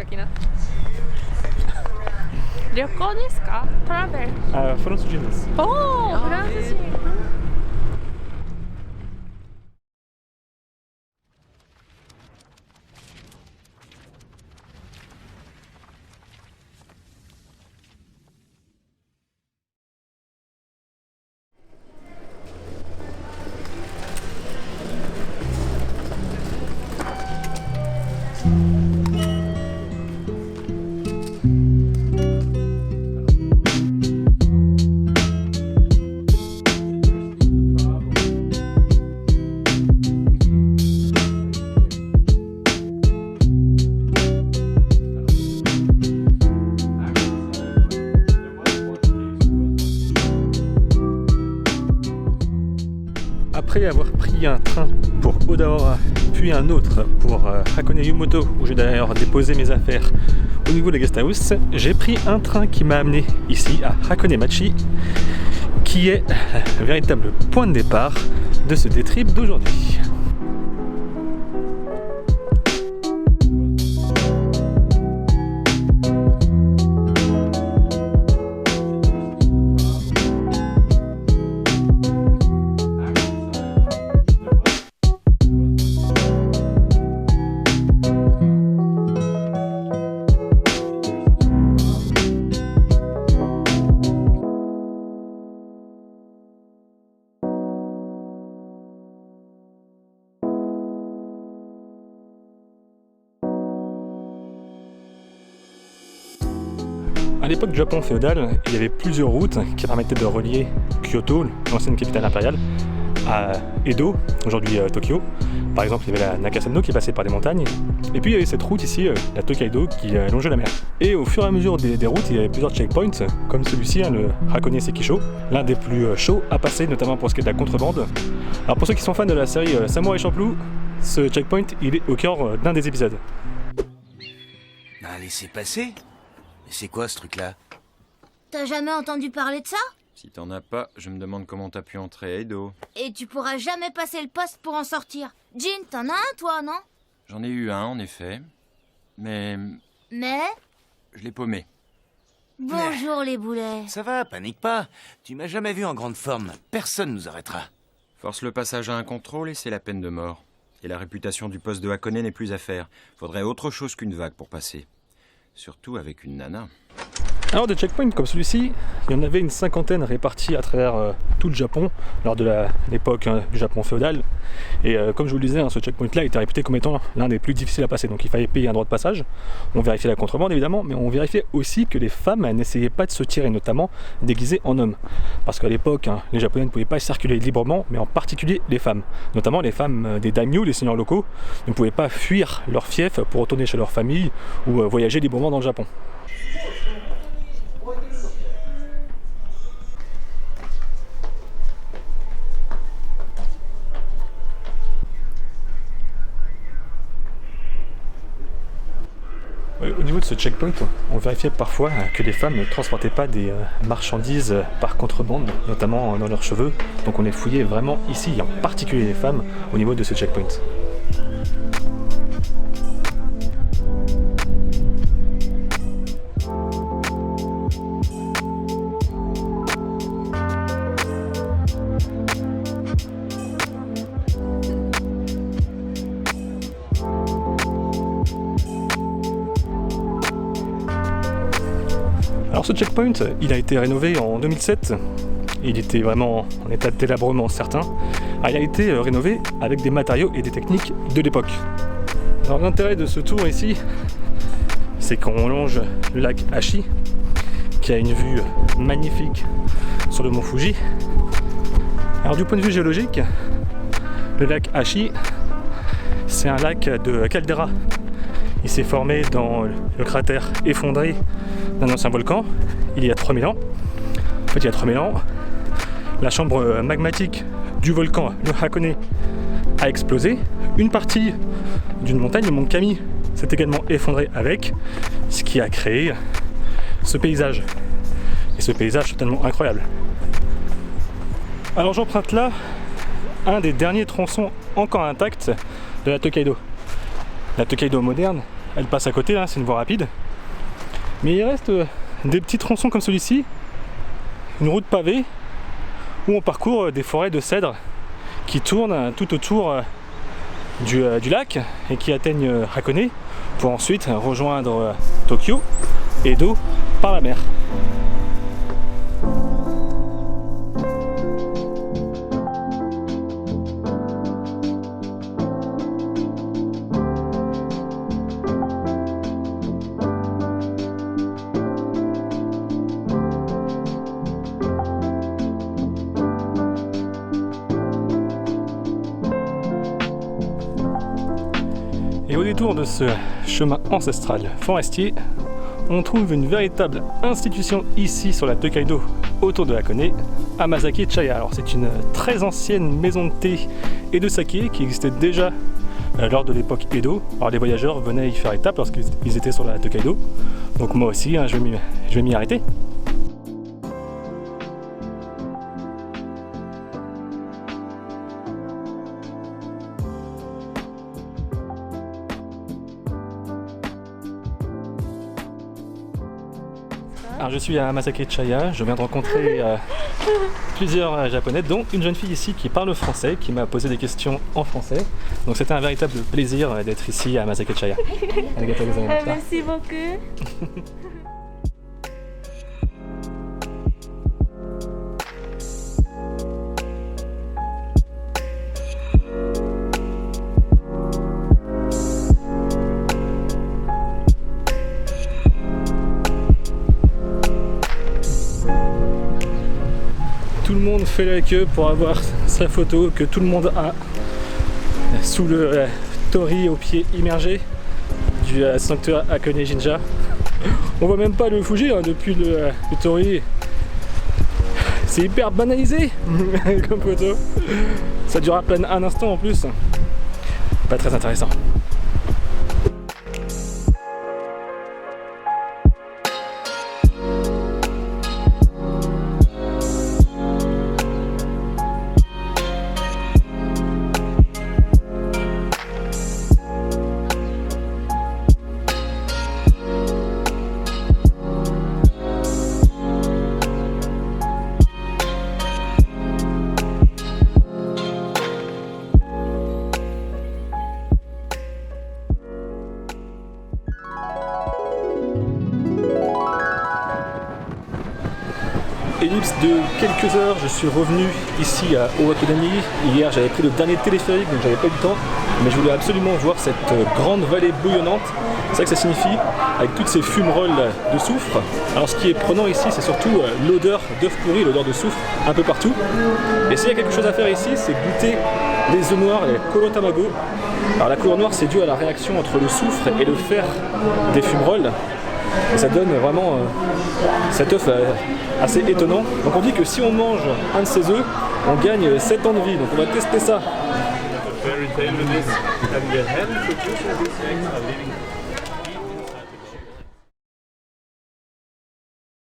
きな。旅行ですか？トラベル。フランス人です。おお、フランス人。Après avoir pris un train pour Odawara, puis un autre pour Hakone Yumoto, où j'ai d'ailleurs déposé mes affaires au niveau de la guest house, j'ai pris un train qui m'a amené ici à Hakone-machi, qui est le véritable point de départ de ce day trip d'aujourd'hui. À l'époque du Japon féodal, il y avait plusieurs routes qui permettaient de relier Kyoto, l'ancienne capitale impériale, à Edo, aujourd'hui Tokyo. Par exemple, il y avait la Nakasano qui passait par des montagnes. Et puis il y avait cette route ici, la Tokaido, qui longeait la mer. Et au fur et à mesure des routes, il y avait plusieurs checkpoints, comme celui-ci, le Hakone Sekisho, l'un des plus chauds à passer, notamment pour ce qui est de la contrebande. Alors pour ceux qui sont fans de la série Samurai Champloo, ce checkpoint, il est au cœur d'un des épisodes. Laissez passer? Mais c'est quoi ce truc-là? T'as jamais entendu parler de ça? Si t'en as pas, je me demande comment t'as pu entrer à Edo. Et tu pourras jamais passer le poste pour en sortir. Jin, t'en as un toi, non? J'en ai eu un, en effet. Mais je l'ai paumé. Bonjour les boulets. Ça va, panique pas. Tu m'as jamais vu en grande forme. Personne nous arrêtera. Force le passage à un contrôle et c'est la peine de mort. Et la réputation du poste de Hakone n'est plus à faire. Faudrait autre chose qu'une vague pour passer. Surtout avec une nana. Alors des checkpoints comme celui-ci, il y en avait une cinquantaine répartis à travers tout le Japon lors de l'époque du Japon féodal. Et comme je vous le disais, ce checkpoint-là était réputé comme étant l'un des plus difficiles à passer. Donc il fallait payer un droit de passage. On vérifiait la contrebande évidemment, mais on vérifiait aussi que les femmes n'essayaient pas de se tirer, notamment déguisées en hommes. Parce qu'à l'époque, les Japonais ne pouvaient pas circuler librement, mais en particulier les femmes. Notamment les femmes des daimyo, les seigneurs locaux, ne pouvaient pas fuir leur fief pour retourner chez leur famille ou voyager librement dans le Japon. Au niveau de ce checkpoint, on vérifiait parfois que les femmes ne transportaient pas des marchandises par contrebande, notamment dans leurs cheveux. Donc on les fouillait vraiment ici, en particulier les femmes, au niveau de ce checkpoint. Alors ce checkpoint, il a été rénové en 2007, il était vraiment en état de délabrement certain. Alors, il a été rénové avec des matériaux et des techniques de l'époque. Alors l'intérêt de ce tour ici, c'est qu'on longe le lac Ashi, qui a une vue magnifique sur le mont Fuji. Alors du point de vue géologique, le lac Ashi, c'est un lac de caldeira. Il s'est formé dans le cratère effondré d'un ancien volcan, il y a 3000 ans. En fait, il y a 3000 ans, la chambre magmatique du volcan, le Hakone, a explosé. Une partie d'une montagne, le mont Kami, s'est également effondré avec, ce qui a créé ce paysage. Et ce paysage totalement incroyable. Alors j'emprunte là un des derniers tronçons encore intacts de la Tokaido. La Tokaido moderne elle passe à côté, hein, c'est une voie rapide. Mais il reste des petits tronçons comme celui-ci, une route pavée, où on parcourt des forêts de cèdres qui tournent tout autour du lac et qui atteignent Hakone pour ensuite rejoindre Tokyo, Edo par la mer. Et au détour de ce chemin ancestral forestier, on trouve une véritable institution ici sur la Tokaido, autour de Hakone, Amazake Chaya. Alors c'est une très ancienne maison de thé et de saké qui existait déjà lors de l'époque Edo. Alors les voyageurs venaient y faire étape lorsqu'ils étaient sur la Tokaido. Donc moi aussi, hein, je vais m'y arrêter. Alors je suis à Amazake Chaya, je viens de rencontrer plusieurs japonais, dont une jeune fille ici qui parle français, qui m'a posé des questions en français. Donc c'était un véritable plaisir d'être ici à Amazake Chaya. Merci beaucoup. Tout le monde fait la queue pour avoir sa photo que tout le monde a sous le torii au pied immergé du sanctuaire Hakone Jinja. On voit même pas le Fuji hein, depuis le torii. C'est hyper banalisé comme photo. Ça dure à peine un instant en plus. Pas très intéressant. Ellipse de quelques heures, je suis revenu ici à Owakudani. Hier j'avais pris le dernier téléphérique donc j'avais pas eu le temps, mais je voulais absolument voir cette grande vallée bouillonnante. C'est ça que ça signifie, avec toutes ces fumerolles de soufre. Alors ce qui est prenant ici, c'est surtout l'odeur d'œuf pourri, l'odeur de soufre un peu partout. Et s'il y a quelque chose à faire ici, c'est goûter les œufs noirs, les koro tamago. Alors la couleur noire c'est dû à la réaction entre le soufre et le fer des fumerolles. Et ça donne vraiment cet œuf assez étonnant. Donc on dit que si on mange un de ces œufs, on gagne 7 ans de vie. Donc on va tester ça.